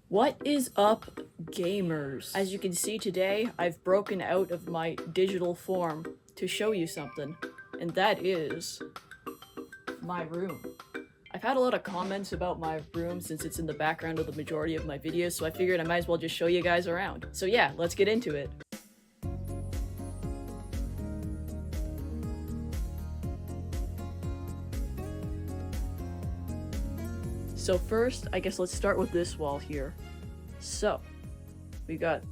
What is up, gamers? As you can see today, I've broken out of my digital form to show you something, and that is my room. I've had a lot of comments about my room since it's in the background of the majority of my videos, so I figured I might as well just show you guys around. So yeah, let's get into it. So first, I guess let's start with this wall here. So, we got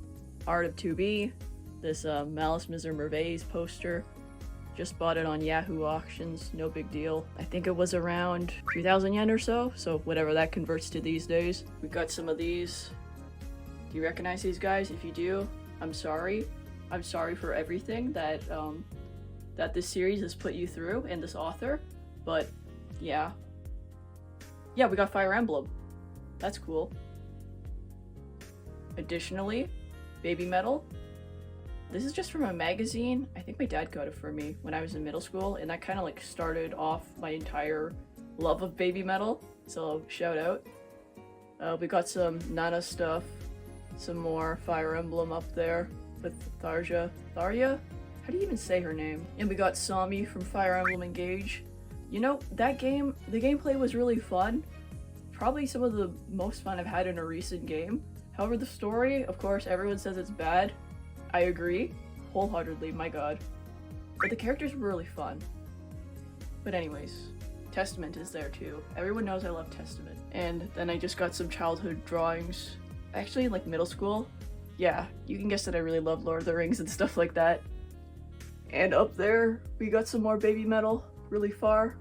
Art of 2B, this Malice Miser Merveilles poster. Just bought it on Yahoo Auctions, no big deal. I think it was around 3,000 yen or so whatever that converts to these days. We got some of these. Do you recognize these guys? If you do, I'm sorry. I'm sorry for everything that that this series has put you through and this author, but yeah. Yeah, we got Fire Emblem. That's cool. Additionally, Baby Metal. This is just from a magazine. I think my dad got it for me when I was in middle school, and that kind of like started off my entire love of Baby Metal, so shout out. We got some Nana stuff, some more Fire Emblem up there with Tharja. Tharya? How do you even say her name? And we got Sami from Fire Emblem Engage. You know, that game, the gameplay was really fun. Probably some of the most fun I've had in a recent game. However, the story, of course, everyone says it's bad. I agree, wholeheartedly, my god. But the characters were really fun. But anyways, Testament is there too. Everyone knows I love Testament. And then I just got some childhood drawings. Actually, in like middle school. Yeah, you can guess that I really love Lord of the Rings and stuff like that. And up there, we got some more Baby Metal, really far.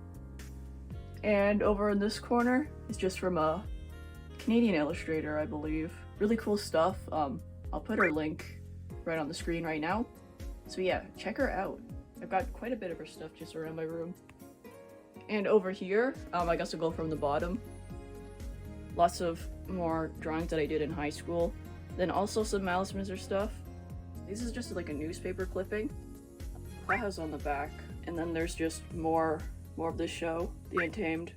And over in this corner is just from a Canadian illustrator, I believe. Really cool stuff. I'll put her link right on the screen right now. So yeah, check her out. I've got quite a bit of her stuff just around my room. And over here, I guess I'll go from the bottom. Lots of more drawings that I did in high school. Then also some Malice Miser stuff. This is just like a newspaper clipping. That has on the back. And then there's just more of this show, The Untamed,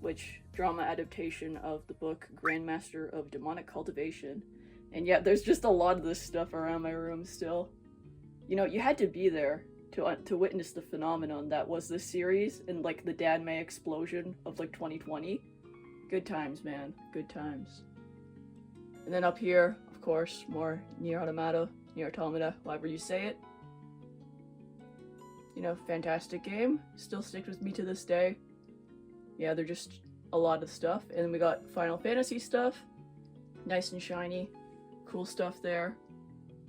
which drama adaptation of the book Grandmaster of Demonic Cultivation. And yeah, there's just a lot of this stuff around my room still. You know, you had to be there to witness the phenomenon that was this series and like the Danmei explosion of like 2020. Good times, man. Good times. And then up here, of course, more Nier Automata, Nier Automata, however you say it. You know, fantastic game. Still sticks with me to this day. Yeah, they're just a lot of stuff. And then we got Final Fantasy stuff. Nice and shiny. Cool stuff there.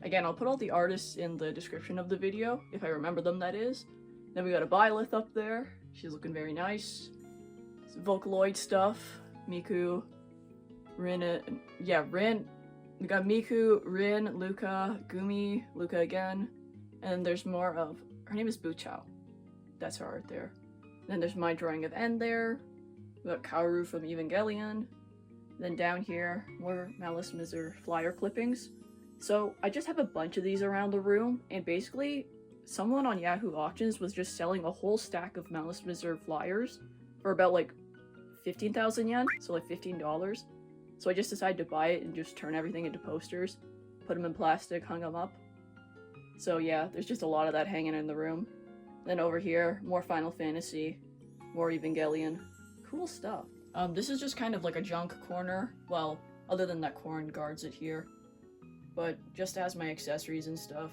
Again, I'll put all the artists in the description of the video, if I remember them, that is. Then we got a Byleth up there. She's looking very nice. Some Vocaloid stuff. Miku, Rin, Rin. We got Miku, Rin, Luca, Gumi, Luca again. And then there's more of, her name is Buchao. That's her art there. And then there's my drawing of N there. We got Kaoru from Evangelion. Then down here, more Malice Miser flyer clippings. So I just have a bunch of these around the room, and basically, someone on Yahoo Auctions was just selling a whole stack of Malice Miser flyers for about like 15,000 yen, so like $15. So I just decided to buy it and just turn everything into posters, put them in plastic, hung them up. So yeah, there's just a lot of that hanging in the room. Then over here, more Final Fantasy, more Evangelion. Cool stuff. This is just kind of like a junk corner. Well, other than that Corrin guards it here. But just as my accessories and stuff.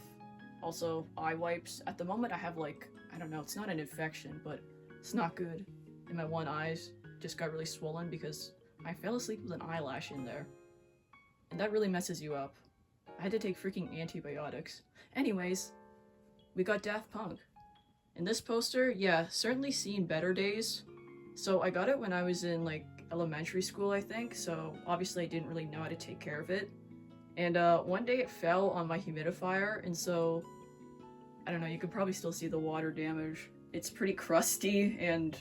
Also, eye wipes. At the moment I have like, I don't know, it's not an infection, but it's not good. And my one eye's just got really swollen because I fell asleep with an eyelash in there. And that really messes you up. I had to take freaking antibiotics. Anyways, we got Daft Punk. And this poster, yeah, certainly seen better days. So I got it when I was in like elementary school, I think, so obviously I didn't really know how to take care of it. And one day it fell on my humidifier, and so, I don't know, you could probably still see the water damage. It's pretty crusty and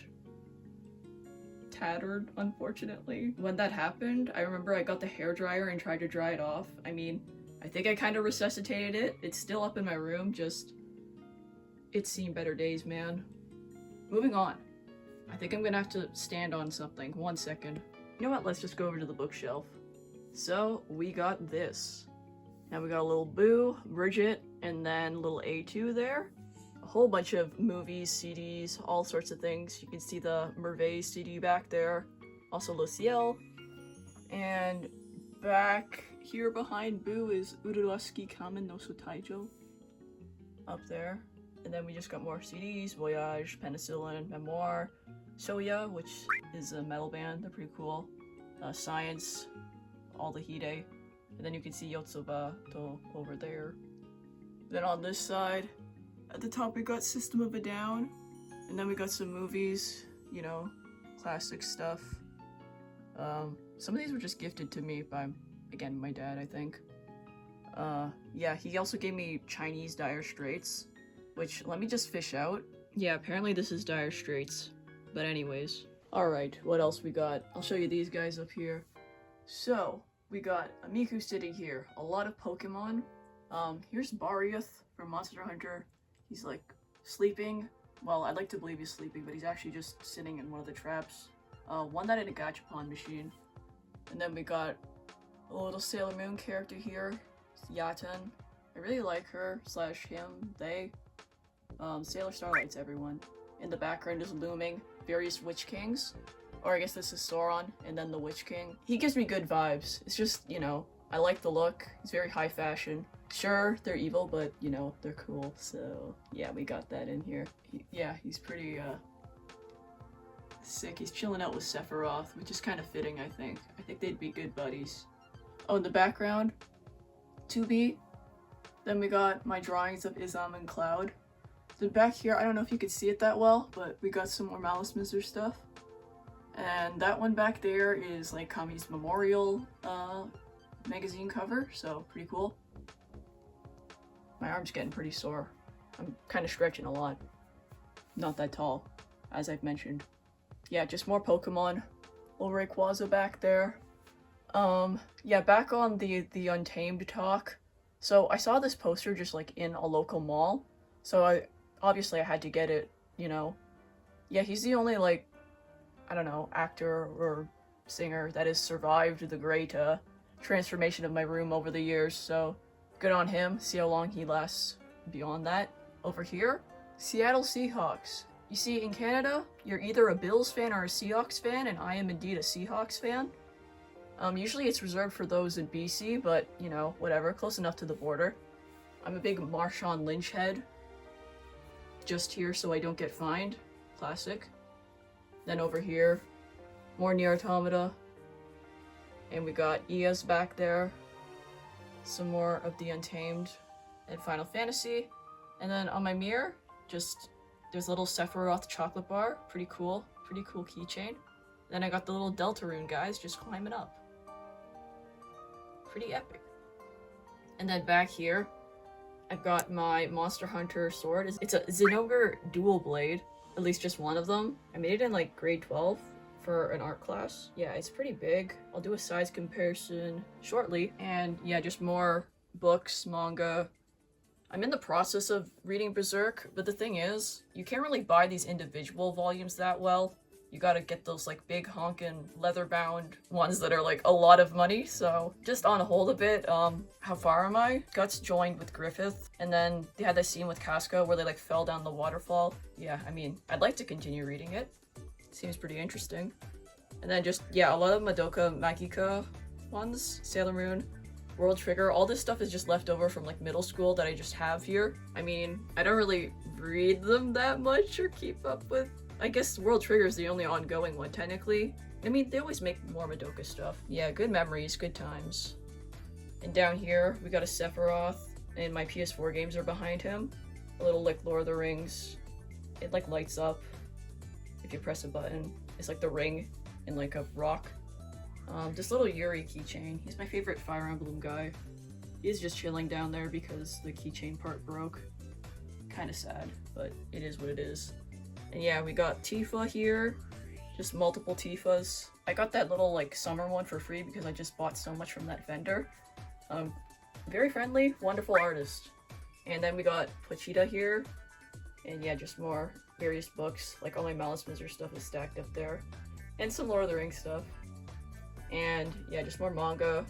tattered, unfortunately. When that happened, I remember I got the hairdryer and tried to dry it off. I mean, I think I kind of resuscitated it. It's still up in my room, just, it's seen better days, man. Moving on. I think I'm gonna have to stand on something. 1 second. You know what? Let's just go over to the bookshelf. So we got this. Now we got a little Boo, Bridget, and then little A2 there. A whole bunch of movies, CDs, all sorts of things. You can see the Merveille CD back there. Also Le Ciel. And back here behind Boo is Ururasuki Kamen no Sutaijo. Up there. And then we just got more CDs, Voyage, Penicillin, Memoir, Soya, which is a metal band, they're pretty cool. Science, all the Hide. And then you can see Yotsuba over there. Then on this side, at the top we got System of a Down. And then we got some movies, you know, classic stuff. Some of these were just gifted to me by, again, my dad, I think. Yeah, he also gave me Chinese Dire Straits, which, let me just fish out. Yeah, apparently this is Dire Straits. But anyways. Alright, what else we got? I'll show you these guys up here. So, we got a Miku sitting here. A lot of Pokemon. Here's Barioth from Monster Hunter. He's like sleeping. Well, I'd like to believe he's sleeping, but he's actually just sitting in one of the traps. One that in a gachapon machine. And then we got a little Sailor Moon character here. It's Yaten. I really like her, slash him, they. Sailor Starlight's everyone. In the background is looming various Witch Kings. Or I guess this is Sauron, and then the Witch King. He gives me good vibes. It's just, you know, I like the look. He's very high fashion. Sure, they're evil, but, you know, they're cool. So, yeah, we got that in here. Yeah, he's pretty, sick. He's chilling out with Sephiroth, which is kind of fitting, I think. I think they'd be good buddies. Oh, in the background, 2B. Then we got my drawings of Izam and Cloud. Then back here, I don't know if you could see it that well, but we got some more Malice Miser stuff. And that one back there is like Kami's Memorial magazine cover, so pretty cool. My arm's getting pretty sore. I'm kind of stretching a lot. Not that tall, as I've mentioned. Yeah, just more Pokemon. Little Rayquaza back there. Yeah, back on the Untamed talk. So I saw this poster just like in a local mall. So obviously I had to get it, you know. Yeah, he's the only like, I don't know, actor or singer that has survived the great transformation of my room over the years. So good on him. See how long he lasts beyond that. Over here, Seattle Seahawks. You see, in Canada, you're either a Bills fan or a Seahawks fan, and I am indeed a Seahawks fan. Usually it's reserved for those in BC, but, you know, whatever, close enough to the border. I'm a big Marshawn Lynch head. Just here so I don't get fined. Classic. Then over here, more Nier Automata. And we got ES back there. Some more of the Untamed and Final Fantasy. And then on my mirror, just there's a little Sephiroth chocolate bar. Pretty cool keychain. Then I got the little Deltarune guys just climbing up. Pretty epic. And then back here, I've got my Monster Hunter sword. It's a Zinogre dual blade, at least just one of them. I made it in like grade 12 for an art class. Yeah, it's pretty big. I'll do a size comparison shortly. And yeah, just more books, manga. I'm in the process of reading Berserk, but the thing is, you can't really buy these individual volumes that well. You gotta get those like big honkin' leather-bound ones that are like a lot of money, so just on hold a bit. How far am I? Guts joined with Griffith, and then they had that scene with Casca where they like fell down the waterfall. Yeah, I mean, I'd like to continue reading it. Seems pretty interesting. And then just, yeah, a lot of Madoka Magica ones, Sailor Moon, World Trigger, all this stuff is just left over from like middle school that I just have here. I mean, I don't really read them that much or keep up with. I guess World Trigger is the only ongoing one, technically. I mean, they always make more Madoka stuff. Yeah, good memories, good times. And down here, we got a Sephiroth, and my PS4 games are behind him. A little, like, Lord of the Rings. It, like, lights up if you press a button. It's like the ring in, like, a rock. This little Yuri keychain. He's my favorite Fire Emblem guy. He's just chilling down there because the keychain part broke. Kinda sad, but it is what it is. And yeah, we got Tifa here, just multiple Tifas. I got that little like summer one for free because I just bought so much from that vendor. Very friendly, wonderful artist. And then we got Pochita here, and yeah, just more various books. Like all my Malice Miser stuff is stacked up there, and some Lord of the Rings stuff. And yeah, just more manga.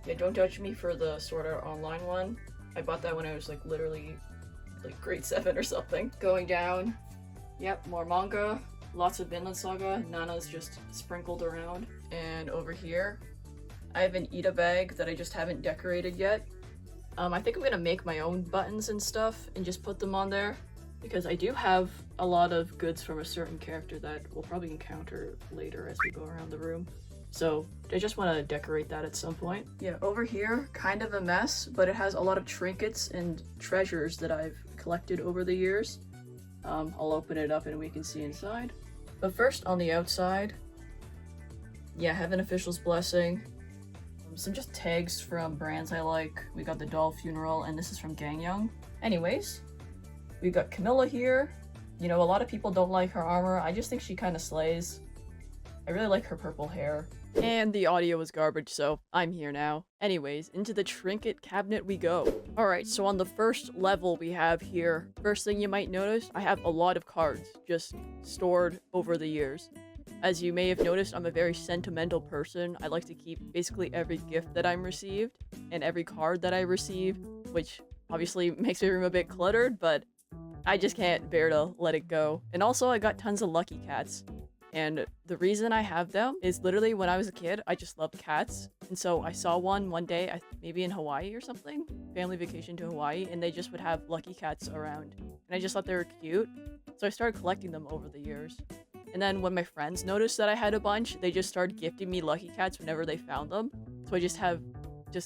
Yeah, don't judge me for the Sword Art Online one. I bought that when I was like literally like grade 7 or something. Going down, yep, more manga. Lots of Vinland Saga. Nana's just sprinkled around. And over here, I have an Ida bag that I just haven't decorated yet. I think I'm gonna make my own buttons and stuff and just put them on there, because I do have a lot of goods from a certain character that we'll probably encounter later as we go around the room. So I just want to decorate that at some point. Yeah, over here, kind of a mess, but it has a lot of trinkets and treasures that I've collected over the years. I'll open it up and we can see inside. But first, on the outside, yeah, Heaven Official's Blessing. Some just tags from brands I like. We got the Doll Funeral, and this is from Gangyoung. Anyways, we got Camilla here. You know, a lot of people don't like her armor. I just think she kind of slays. I really like her purple hair. And the audio was garbage, so I'm here now. Anyways, into the trinket cabinet we go. Alright, so on the first level we have here, first thing you might notice, I have a lot of cards just stored over the years. As you may have noticed, I'm a very sentimental person. I like to keep basically every gift that I'm received and every card that I receive, which obviously makes my room a bit cluttered, but I just can't bear to let it go. And also, I got tons of lucky cats. And the reason I have them is literally when I was a kid, I just loved cats. And so I saw one day, maybe in Hawaii or something, family vacation to Hawaii, and they just would have lucky cats around. And I just thought they were cute. So I started collecting them over the years. And then when my friends noticed that I had a bunch, they just started gifting me lucky cats whenever they found them. So I just have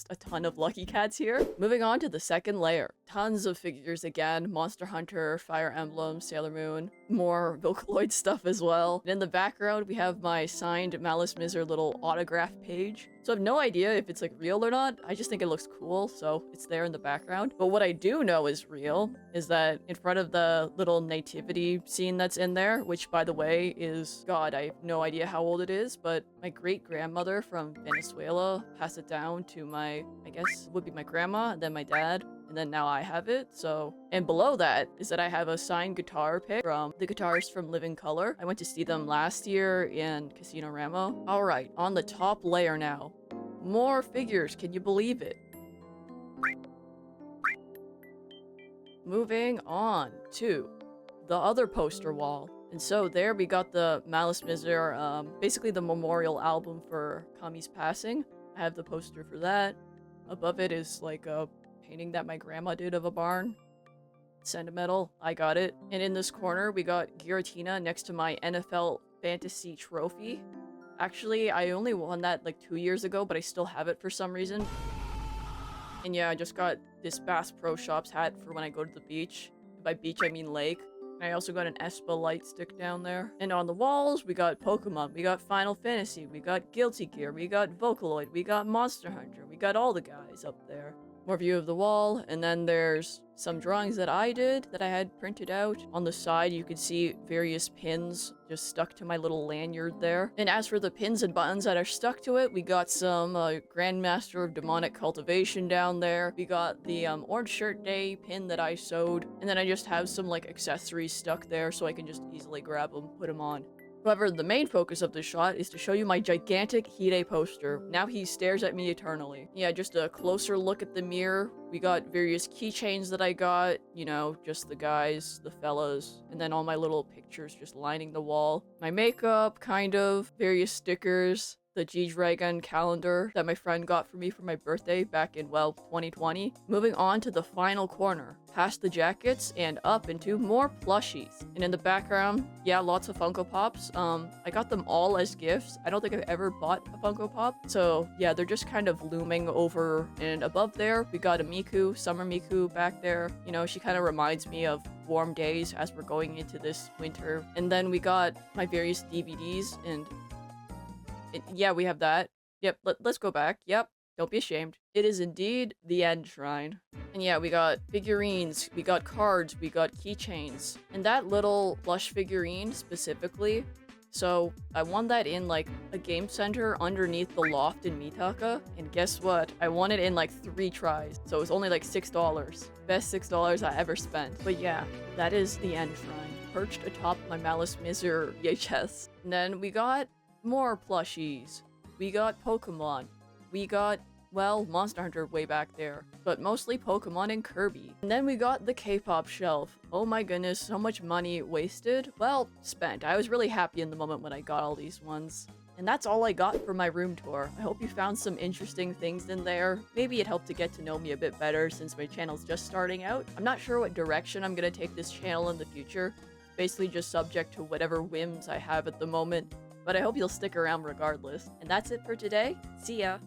a ton of lucky cats here. Moving on to the second layer. Tons of figures again. Monster Hunter, Fire Emblem, Sailor Moon. More Vocaloid stuff as well. And in the background, we have my signed Malice Miser little autograph page. So I have no idea if it's like real or not. I just think it looks cool, so it's there in the background. But what I do know is real is that in front of the little nativity scene that's in there, which by the way is, God, I have no idea how old it is, but my great-grandmother from Venezuela passed it down to my, I guess would be my grandma, and then my dad, and then now I have it. So, and below that is that I have a signed guitar pick from the guitarists from Living Color. I went to see them last year in Casino Ramo. All right, on the top layer now. More figures, can you believe it? Moving on to the other poster wall. And so there we got the Malice Miser, basically the memorial album for Kami's passing. I have the poster for that. Above it is like a painting that my grandma did of a barn. Sentimental, I got it. And in this corner, we got Giratina next to my NFL Fantasy trophy. Actually, I only won that like 2 years ago, but I still have it for some reason. And yeah, I just got this Bass Pro Shops hat for when I go to the beach. By beach, I mean lake. And I also got an Espa light stick down there. And on the walls, we got Pokemon, we got Final Fantasy, we got Guilty Gear, we got Vocaloid, we got Monster Hunter, we got all the guys up there. More view of the wall, and then there's some drawings that I did that I had printed out. On the side, you could see various pins just stuck to my little lanyard there. And as for the pins and buttons that are stuck to it, we got some Grandmaster of Demonic Cultivation down there. We got the Orange Shirt Day pin that I sewed. And then I just have some like accessories stuck there so I can just easily grab them, put them on. However, the main focus of this shot is to show you my gigantic Hide poster. Now he stares at me eternally. Yeah, just a closer look at the mirror. We got various keychains that I got, you know, just the guys, the fellas, and then all my little pictures just lining the wall. My makeup, kind of, various stickers, the G-Dragon calendar that my friend got for me for my birthday back in, well, 2020. Moving on to the final corner, past the jackets and up into more plushies. And in the background, yeah, lots of Funko Pops. I got them all as gifts. I don't think I've ever bought a Funko Pop. So yeah, they're just kind of looming over. And above there, we got a Miku, Summer Miku back there. You know, she kind of reminds me of warm days as we're going into this winter. And then we got my various DVDs and yeah, we have that. Yep, let's go back. Yep, don't be ashamed. It is indeed the end shrine. And yeah, we got figurines, we got cards, we got keychains. And that little plush figurine specifically, so I won that in like a game center underneath the loft in Mitaka. And guess what? I won it in like 3 tries. So it was only like $6. Best $6 I ever spent. But yeah, that is the end shrine. Perched atop my Malice Miser VHS. And then we got more plushies. We got Pokemon. We got well, Monster Hunter way back there, but mostly Pokemon and Kirby. And then we got the K-pop shelf. Oh my goodness, so much money wasted. Well, spent. I was really happy in the moment when I got all these ones. And that's all I got for my room tour. I hope you found some interesting things in there. Maybe it helped to get to know me a bit better since my channel's just starting out. I'm not sure what direction I'm gonna take this channel in the future. Basically just subject to whatever whims I have at the moment. But I hope you'll stick around regardless. And that's it for today. See ya!